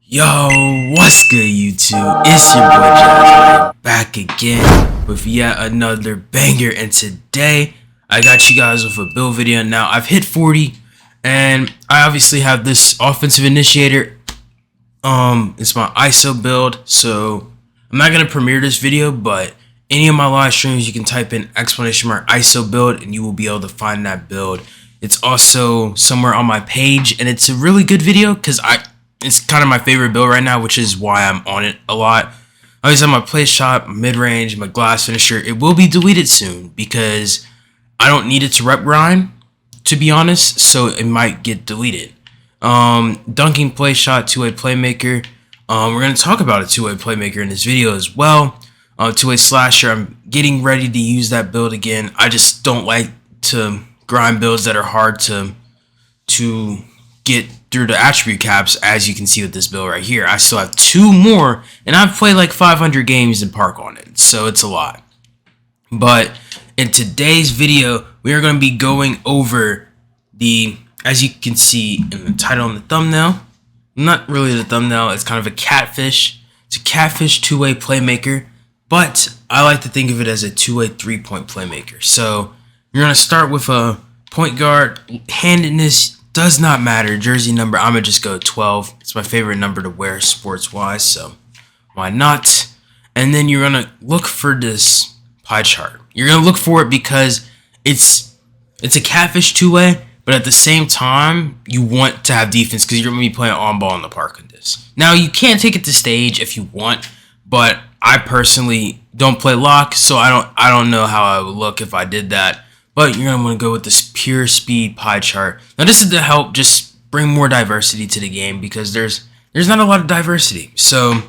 Yo, what's good YouTube? It's your boy Jazz back again with yet another banger, and today I got you guys with a build video. Now I've hit 40 and I obviously have this offensive initiator. It's my ISO build, so I'm not gonna premiere this video, but any of my live streams you can type in !ISO build and you will be able to find that build. It's also somewhere on my page, and it's a really good video because it's kind of my favorite build right now, which is why I'm on it a lot. I always have my play shot, my mid-range, my glass finisher. It will be deleted soon because I don't need it to rep grind, to be honest, so it might get deleted. Dunking play shot, two-way playmaker. We're going to talk about a two-way playmaker in this video as well. Two-way slasher, I'm getting ready to use that build again. I just don't like to grind builds that are hard to get through the attribute caps, as you can see with this build right here. I still have two more, and I've played like 500 games in Park on it, so it's a lot. But in today's video, we are going to be going over as you can see in the title and the thumbnail, not really the thumbnail, it's kind of a catfish. It's a catfish two-way playmaker, but I like to think of it as a two-way three-point playmaker. So you're going to start with a point guard. Handedness does not matter. Jersey number, I'm going to just go 12. It's my favorite number to wear sports-wise, so why not? And then you're going to look for this pie chart. You're going to look for it because it's a catfish two-way, but at the same time, you want to have defense because you're going to be playing on ball in the park with this. Now, you can take it to stage if you want, but I personally don't play lock, so I don't know how I would look if I did that. But you're going to want to go with this pure speed pie chart. Now, this is to help just bring more diversity to the game because there's not a lot of diversity. So,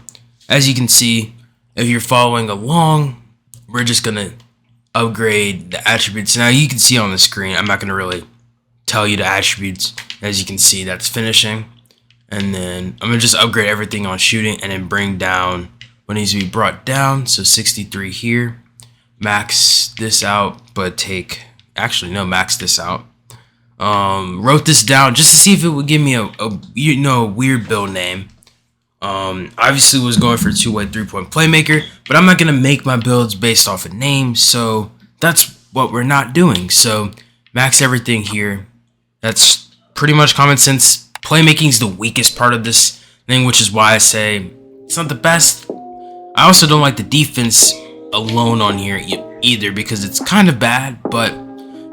as you can see, if you're following along, we're just going to upgrade the attributes. Now, you can see on the screen, I'm not going to really tell you the attributes. As you can see, that's finishing. And then I'm going to just upgrade everything on shooting and then bring down what needs to be brought down. So, 63 here. Max this out, but max this out. Wrote this down just to see if it would give me a weird build name. Obviously was going for two-way three-point playmaker, but I'm not gonna make my builds based off a name, so that's what we're not doing. So max everything here. That's pretty much common sense. Playmaking is the weakest part of this thing, which is why I say it's not the best. I also don't like the defense alone on here either because it's kind of bad, but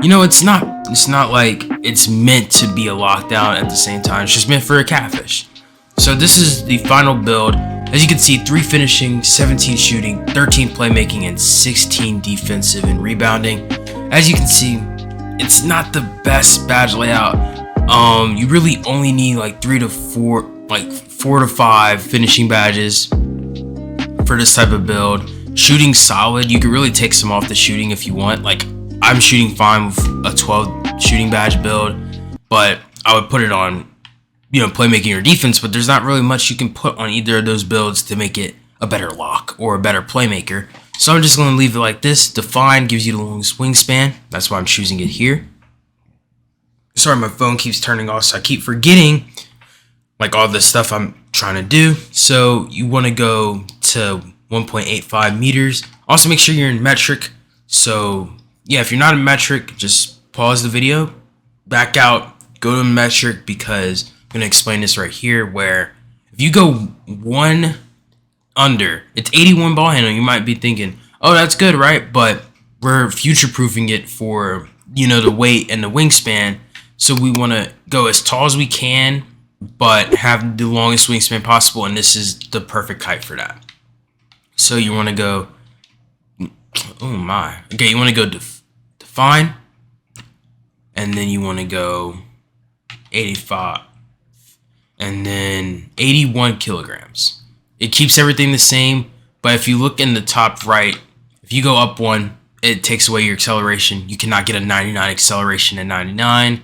you know, it's not like it's meant to be a lockdown at the same time. It's just meant for a catfish. So this is the final build. As you can see, 3 finishing, 17 shooting, 13 playmaking, and 16 defensive and rebounding. As you can see, it's not the best badge layout. You really only need like 4 to 5 finishing badges for this type of build. Shooting solid. You could really take some off the shooting if you want. Like, I'm shooting fine with a 12 shooting badge build, but I would put it on, playmaking or defense, but there's not really much you can put on either of those builds to make it a better lock or a better playmaker. So I'm just going to leave it like this. Define gives you the longest wingspan. That's why I'm choosing it here. Sorry, my phone keeps turning off, so I keep forgetting like all the stuff I'm trying to do. So you want to go to 1.85 meters. Also make sure you're in metric. So yeah, if you're not in metric, just pause the video, back out, go to metric, because I'm going to explain this right here, where if you go 1 under, it's 81 ball handling. You might be thinking, oh, that's good, right? But we're future-proofing it for, the weight and the wingspan. So we want to go as tall as we can, but have the longest wingspan possible, and this is the perfect height for that. So you want to go, oh my, okay, you want to go define, and then you want to go 85, and then 81 kilograms. It keeps everything the same, but if you look in the top right, if you go up 1, it takes away your acceleration. You cannot get a 99 acceleration at 99.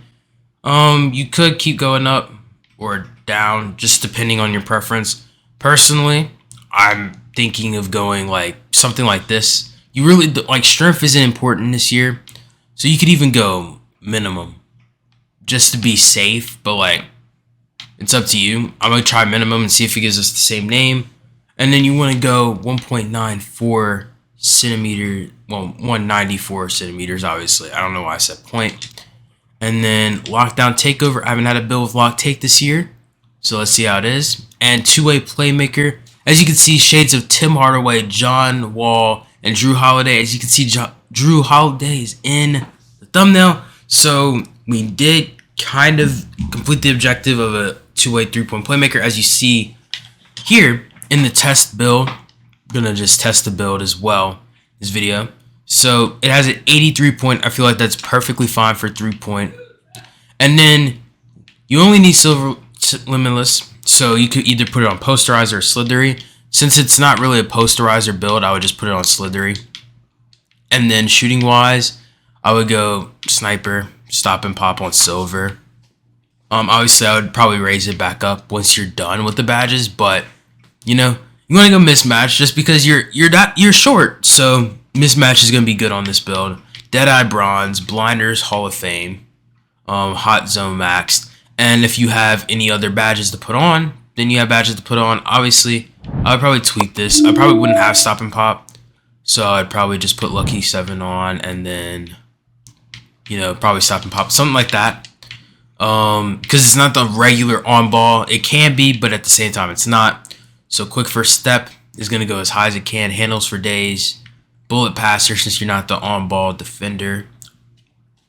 You could keep going up or down, just depending on your preference. Personally, I'm thinking of going like something like this. You really like, strength isn't important this year, so you could even go minimum just to be safe, but like It's up to you. I'm gonna try minimum and see if it gives us the same name. And then you want to go 1.94 centimeter, well, 194 centimeters, obviously. I don't know why I said point. And then lockdown takeover. I haven't had a build with lock take this year, so let's see how it is. And two-way playmaker. As you can see, shades of Tim Hardaway, John Wall, and Drew Holiday. As you can see, Drew Holiday is in the thumbnail. So we did kind of complete the objective of a two-way three-point playmaker. As you see here in the test build, I'm gonna just test the build as well, this video. So it has an 83 point. I feel like that's perfectly fine for 3-point. And then you only need silver limitless. So you could either put it on posterizer or slithery. Since it's not really a posterizer build, I would just put it on slithery. And then shooting wise, I would go sniper, stop and pop on silver. Obviously I would probably raise it back up once you're done with the badges, but you know, you want to go mismatch just because you're short. So mismatch is gonna be good on this build. Deadeye bronze, blinders Hall of Fame, hot zone maxed. And if you have any other badges to put on, then you have badges to put on. Obviously, I would probably tweak this. I probably wouldn't have stop and pop, so I'd probably just put Lucky 7 on, and then, you know, probably stop and pop, something like that. Because it's not the regular on ball. It can be, but at the same time, it's not. So quick first step is gonna go as high as it can. Handles for days. Bullet passer, since you're not the on ball defender.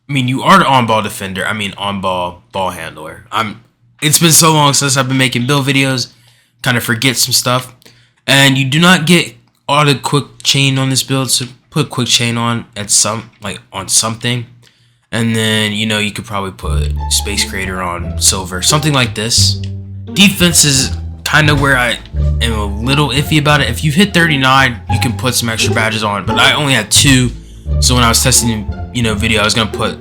I mean, you are the on ball defender. I mean, on ball ball handler. It's been so long since I've been making build videos. Kind of forget some stuff. And you do not get auto quick chain on this build, so put quick chain on at on something. And then, you know, you could probably put space creator on silver, something like this. Defense is kind of where I am a little iffy about it. If you hit 39, you can put some extra badges on, but I only had 2. So when I was testing, you know, video, I was gonna put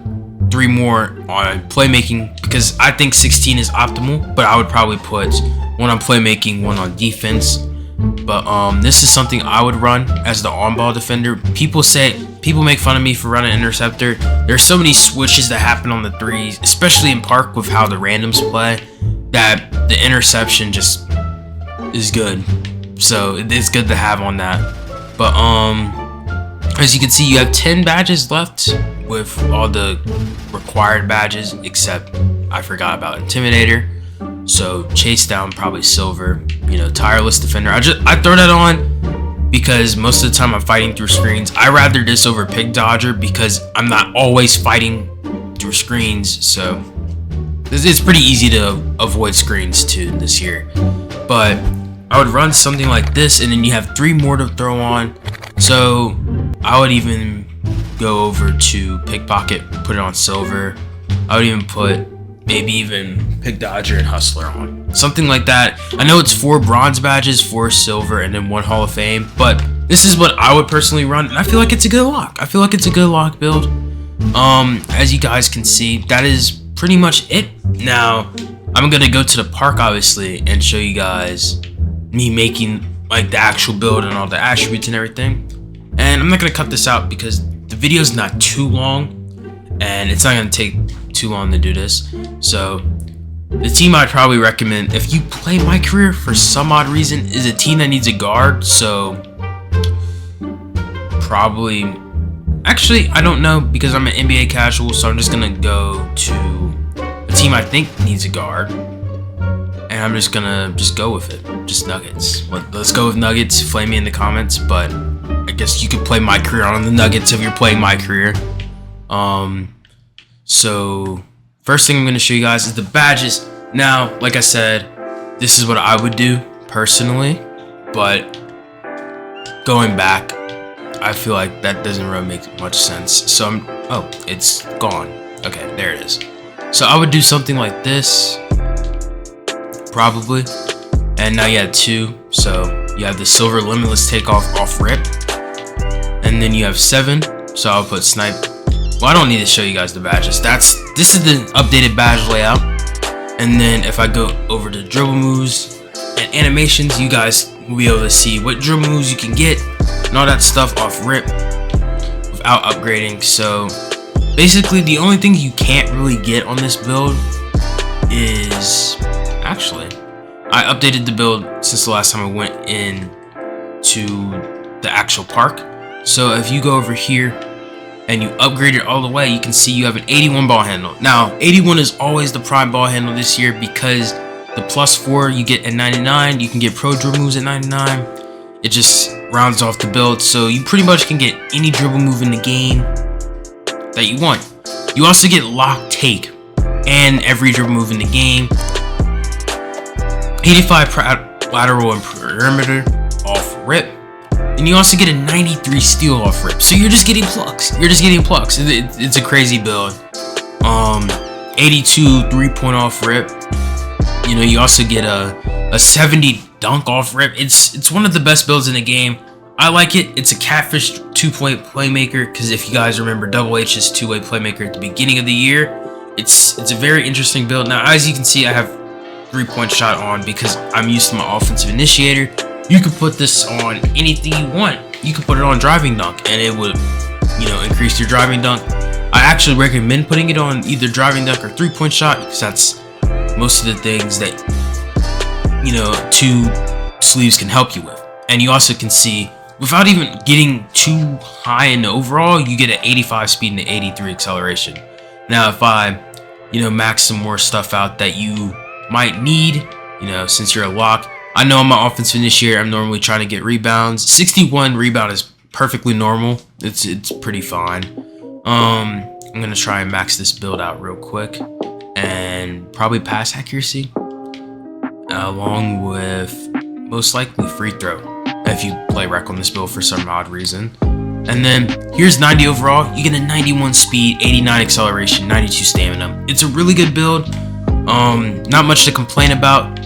3 more on playmaking because I think 16 is optimal, but I would probably put 1 on playmaking, 1 on defense. But this is something I would run as the on-ball defender. People make fun of me for running interceptor. There's so many switches that happen on the threes, especially in park with how the randoms play, that the interception just is good. So it's good to have on that. But as you can see, you have 10 badges left with all the required badges, except I forgot about Intimidator. So chase down, probably silver, you know, tireless defender. I throw that on because most of the time I'm fighting through screens. I rather this over pick dodger because I'm not always fighting through screens. So it's pretty easy to avoid screens too this year. But I would run something like this, and then you have 3 more to throw on. So I would even go over to pickpocket, put it on silver. I would even put maybe even pick dodger and hustler on, something like that. I know it's 4 bronze badges, 4 silver, and then 1 Hall of Fame, but this is what I would personally run, and I feel like it's a good lock. I feel like it's a good lock build. As you guys can see, that is pretty much it. Now I'm gonna go to the park, obviously, and show you guys me making like the actual build and all the attributes and everything. And I'm not gonna cut this out because the video is not too long, and it's not gonna take too long to do this. So the team I'd probably recommend, if you play my career for some odd reason, is a team that needs a guard. So probably, actually I don't know, because I'm an NBA casual, so I'm just gonna go to a team I think needs a guard, and I'm just gonna go with it. Just Nuggets. Let's go with Nuggets. Flame me in the comments, but I guess you could play my career on the Nuggets if you're playing my career. So first thing I'm going to show you guys is the badges. Now, like I said, this is what I would do personally, but going back, I feel like that doesn't really make much sense. So oh, it's gone. Okay, there it is. So I would do something like this, probably. And now you have 2. So you have the silver limitless takeoff off rip. And then you have 7. So I'll put snipe. Well, I don't need to show you guys the badges. This is the updated badge layout. And then if I go over to dribble moves and animations, you guys will be able to see what dribble moves you can get and all that stuff off rip without upgrading. So basically the only thing you can't really get on this build is actually, I updated the build since the last time I went in to the actual park. So if you go over here and you upgrade it all the way, you can see you have an 81 ball handle. Now 81 is always the prime ball handle this year because the +4 you get at 99. You can get pro dribble moves at 99. It just rounds off the build, so you pretty much can get any dribble move in the game that you want. You also get lock take and every dribble move in the game. 85 lateral and perimeter off rip. And you also get a 93 steal off rip. So you're just getting plucks. It's a crazy build. 82 3-point off rip. You know, you also get a 70 dunk off rip. It's one of the best builds in the game. I like it. It's a Catfish 2-way playmaker, because if you guys remember Double H's 2-way playmaker at the beginning of the year, it's a very interesting build. Now, as you can see, I have 3-point shot on because I'm used to my offensive initiator. You can put this on anything you want. You can put it on driving dunk and it would, you know, increase your driving dunk. I actually recommend putting it on either driving dunk or 3-point shot because that's most of the things that, you know, 2 sleeves can help you with. And you also can see, without even getting too high in the overall, you get an 85 speed and an 83 acceleration. Now, if I, you know, max some more stuff out that you might need, you know, since you're a lock. I know I'm an offensive initiator. I'm normally trying to get rebounds. 61 rebound is perfectly normal. It's pretty fine. I'm gonna try and max this build out real quick, and probably pass accuracy, along with most likely free throw if you play rec on this build for some odd reason. And then here's 90 overall. You get a 91 speed, 89 acceleration, 92 stamina. It's a really good build. Not much to complain about.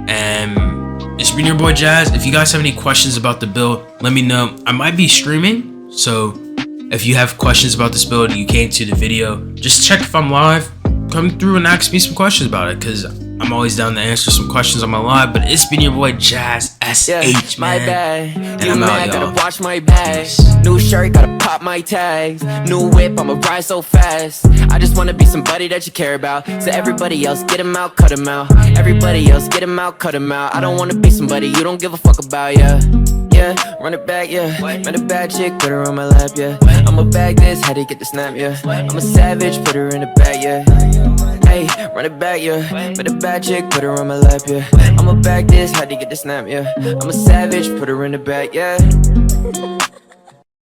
And it's been your boy Jazz. If you guys have any questions about the build, let me know. I might be streaming, so if you have questions about this build and you came to the video, just check if I'm live. Come through and ask me some questions about it, because I'm always down to answer some questions on my live. But it's been your boy Jazz SH, yeah, man. my bad. And I'm out, y'all. Gotta watch my back. New shirt, gotta pop my tags. New whip, I'ma ride so fast. I just wanna be somebody that you care about. So everybody else, get him out, cut him out. Everybody else, get him out, cut him out. I don't wanna be somebody you don't give a fuck about, yeah. Yeah, run it back, yeah. Met a bad chick, put her on my lap, yeah. I'ma bag this, had to get the snap, yeah. I'm a savage, put her in the bag, yeah. Hey, run it back, yeah. Met a bad chick, put her on my lap, yeah. I'ma bag this, had to get the snap, yeah. I'm a savage, put her in the bag, yeah.